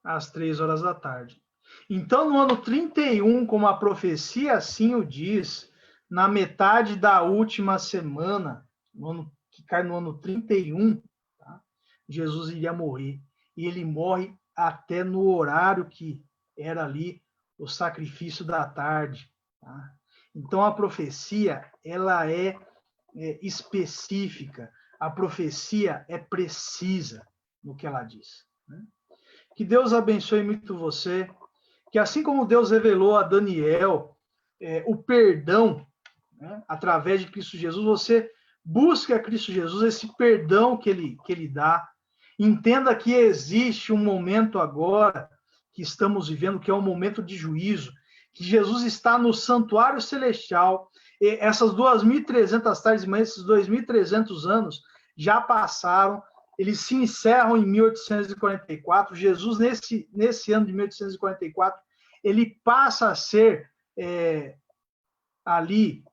Às 3 horas da tarde. Então, no ano 31, como a profecia assim o diz, na metade da última semana, que cai no ano 31, tá? Jesus iria morrer. E ele morre até no horário que era ali o sacrifício da tarde. Tá? Então, a profecia ela é específica, a profecia é precisa no que ela diz. Né? Que Deus abençoe muito você, que assim como Deus revelou a Daniel o perdão, né, através de Cristo Jesus, você busque a Cristo Jesus, esse perdão que ele dá. Entenda que existe um momento agora que estamos vivendo, que é um momento de juízo, que Jesus está no santuário celestial. E essas 2.300 tardes e manhãs, esses 2.300 anos já passaram, eles se encerram em 1844. Jesus, nesse ano de 1844, ele passa a ser ali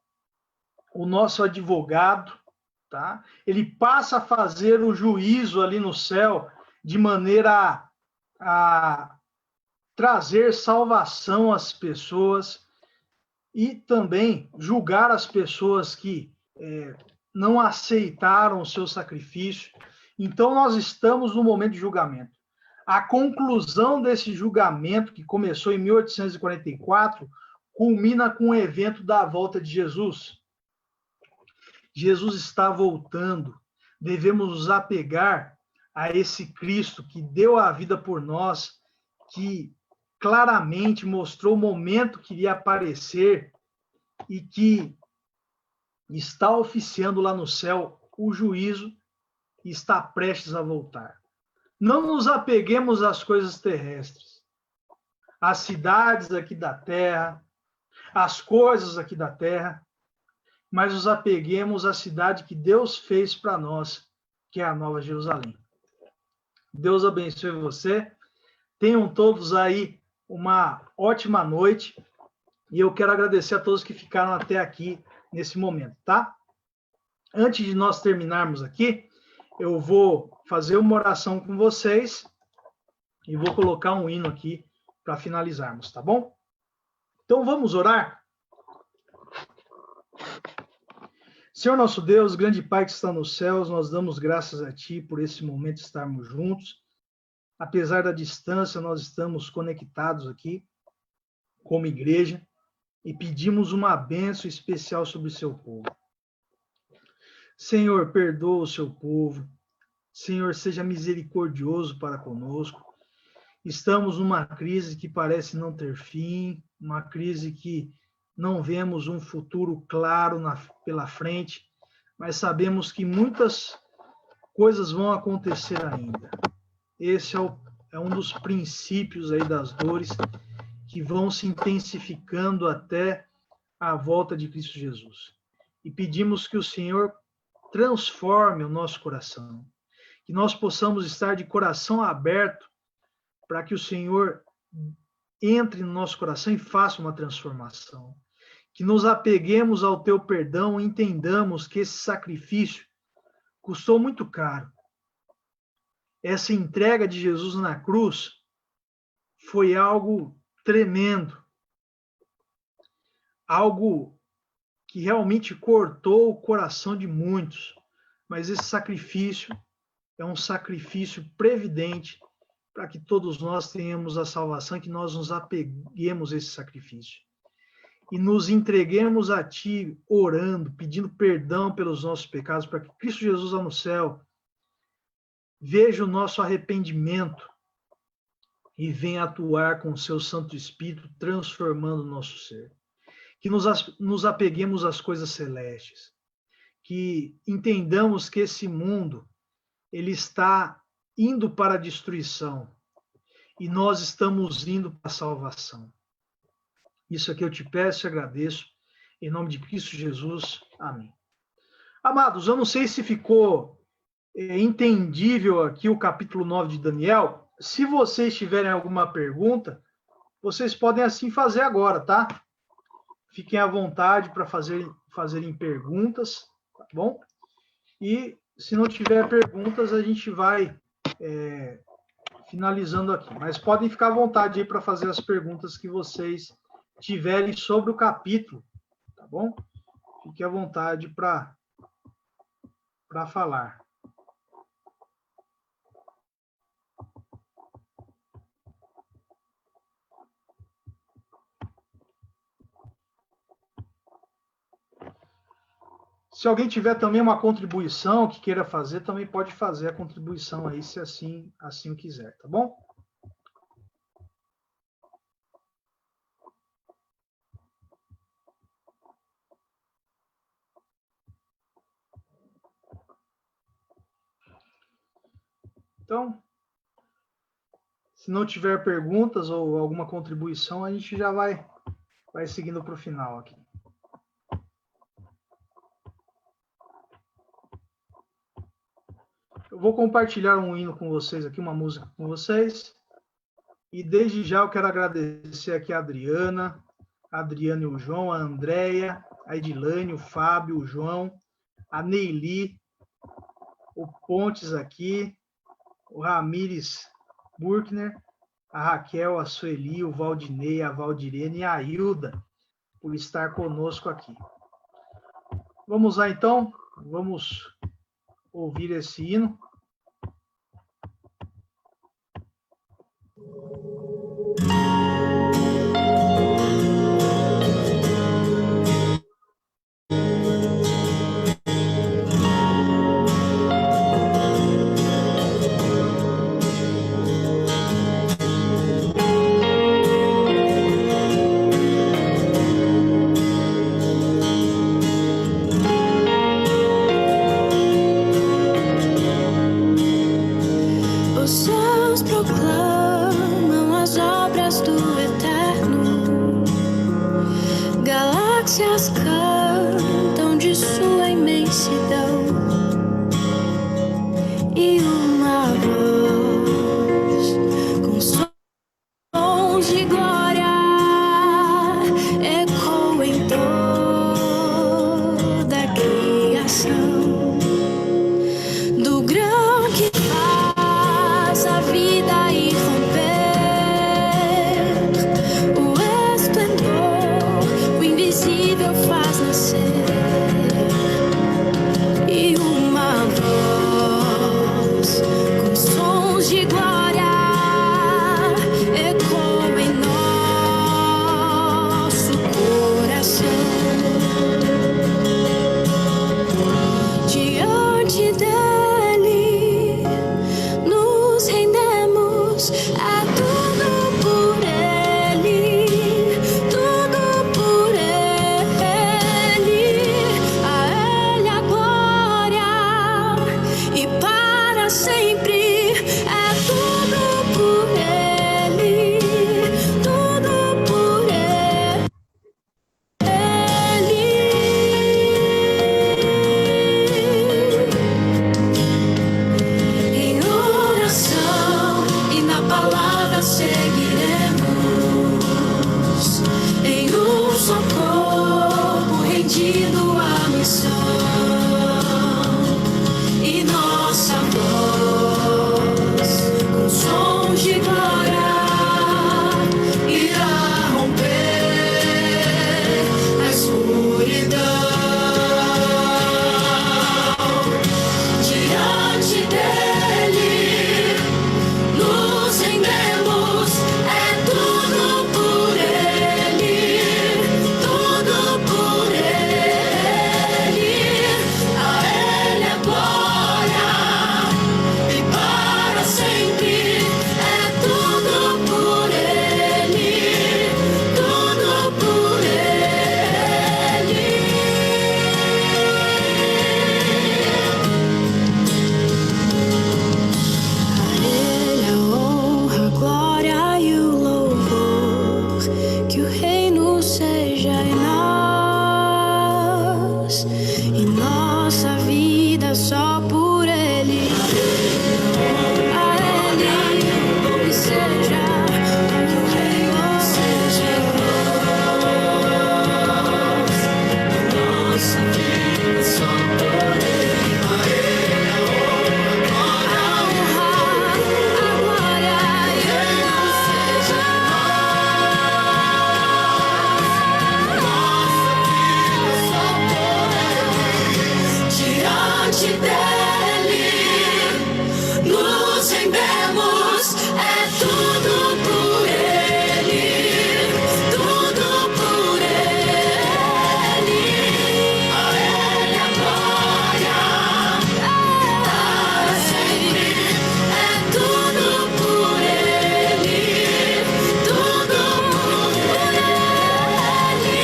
o nosso advogado, tá? Ele passa a fazer o juízo ali no céu de maneira a trazer salvação às pessoas e também julgar as pessoas que não aceitaram o seu sacrifício. Então, nós estamos no momento de julgamento. A conclusão desse julgamento, que começou em 1844, culmina com o evento da volta de Jesus. Jesus está voltando. Devemos nos apegar a esse Cristo que deu a vida por nós, que claramente mostrou o momento que iria aparecer e que está oficiando lá no céu o juízo e está prestes a voltar. Não nos apeguemos às coisas terrestres, às cidades aqui da terra, às coisas aqui da terra, mas nos apeguemos à cidade que Deus fez para nós, que é a Nova Jerusalém. Deus abençoe você. Tenham todos aí uma ótima noite e eu quero agradecer a todos que ficaram até aqui nesse momento, tá? Antes de nós terminarmos aqui, eu vou fazer uma oração com vocês e vou colocar um hino aqui para finalizarmos, tá bom? Então vamos orar? Senhor nosso Deus, grande Pai que está nos céus, nós damos graças a Ti por esse momento de estarmos juntos. Apesar da distância, nós estamos conectados aqui como igreja e pedimos uma bênção especial sobre o seu povo. Senhor, perdoa o seu povo. Senhor, seja misericordioso para conosco. Estamos numa crise que parece não ter fim, uma crise que não vemos um futuro claro pela frente, mas sabemos que muitas coisas vão acontecer ainda. Esse é um dos princípios aí das dores que vão se intensificando até a volta de Cristo Jesus. E pedimos que o Senhor transforme o nosso coração, que nós possamos estar de coração aberto para que o Senhor entre no nosso coração e faça uma transformação. Que nos apeguemos ao teu perdão e entendamos que esse sacrifício custou muito caro. Essa entrega de Jesus na cruz foi algo tremendo, algo que realmente cortou o coração de muitos, mas esse sacrifício é um sacrifício previdente para que todos nós tenhamos a salvação, que nós nos apeguemos a esse sacrifício e nos entreguemos a Ti orando, pedindo perdão pelos nossos pecados, para que Cristo Jesus lá no céu veja o nosso arrependimento e venha atuar com o seu Santo Espírito, transformando o nosso ser. Que nos apeguemos às coisas celestes, que entendamos que esse mundo ele está indo para a destruição e nós estamos indo para a salvação. Isso aqui eu te peço e agradeço, em nome de Cristo Jesus. Amém. Amados, eu não sei se ficou entendível aqui o capítulo 9 de Daniel. Se vocês tiverem alguma pergunta, vocês podem assim fazer agora, tá? Fiquem à vontade para fazerem perguntas, tá bom? E se não tiver perguntas, a gente vai finalizando aqui. Mas podem ficar à vontade aí para fazer as perguntas que vocês tiverem sobre o capítulo, tá bom? Fique à vontade para falar. Se alguém tiver também uma contribuição que queira fazer, também pode fazer a contribuição aí, se assim o quiser, tá bom? Então, se não tiver perguntas ou alguma contribuição, a gente já vai seguindo para o final aqui. Eu vou compartilhar um hino com vocês aqui, uma música com vocês. E desde já eu quero agradecer aqui a Adriana e o João, a Andréia, a Edilane, o Fábio, o João, a Neili, o Pontes aqui, o Ramires Burkner, a Raquel, a Sueli, o Valdinei, a Valdirene e a Hilda, por estar conosco aqui. Vamos lá então, vamos ouvir esse hino. galáxias cantam de sua imensidão, e uma voz com sons de glória ecoa em toda a criação, do grão que faz a vida irromper, o esplendor, o invisível faz nascer, e uma voz com sons de glória ecoa em nosso coração. Diante dele nos rendemos, é tudo por ele, tudo por ele. A ele a glória e para sempre, é tudo por ele, tudo por ele. Em oração e na palavra seguiremos, em um só corpo rendido à missão, e nossa voz com sons de glória irá romper a escuridão. Diante dele nos rendemos, é tudo por ele, tudo por ele. A ele a glória e para sempre, é tudo por ele, tudo por ele. A ele a honra, a glória e o louvor, que o reino seja em nós, e nossa vida só por ele. A ele que seja, que o reino seja em nós, nossa vida só por ele. A honra, a glória e o seja só por ele. Diante dele nos rendemos, é tudo por ele, tudo por ele. A ele a glória para sempre, é tudo por ele, tudo por ele.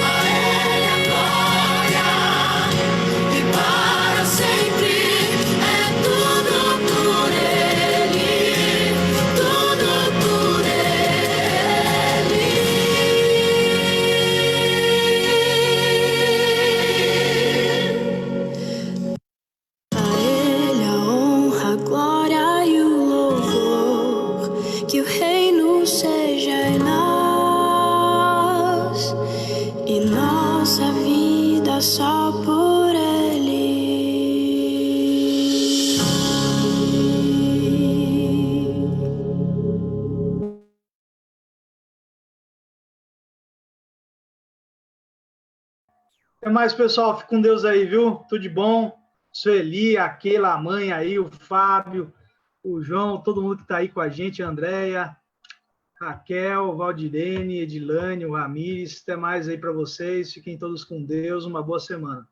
A ele a glória e para sempre, é tudo por ele, tudo por ele. A ele a honra, a glória e o louvor, que o reino seja em nós, e nossa vida só por ele. Até mais, pessoal. Fique com Deus aí, viu? Tudo de bom. Sueli, a Keila, a mãe aí, o Fábio, o João, todo mundo que está aí com a gente, a Andréia, Raquel, Valdirene, Edilane, o Ramires. Até mais aí para vocês. Fiquem todos com Deus. Uma boa semana.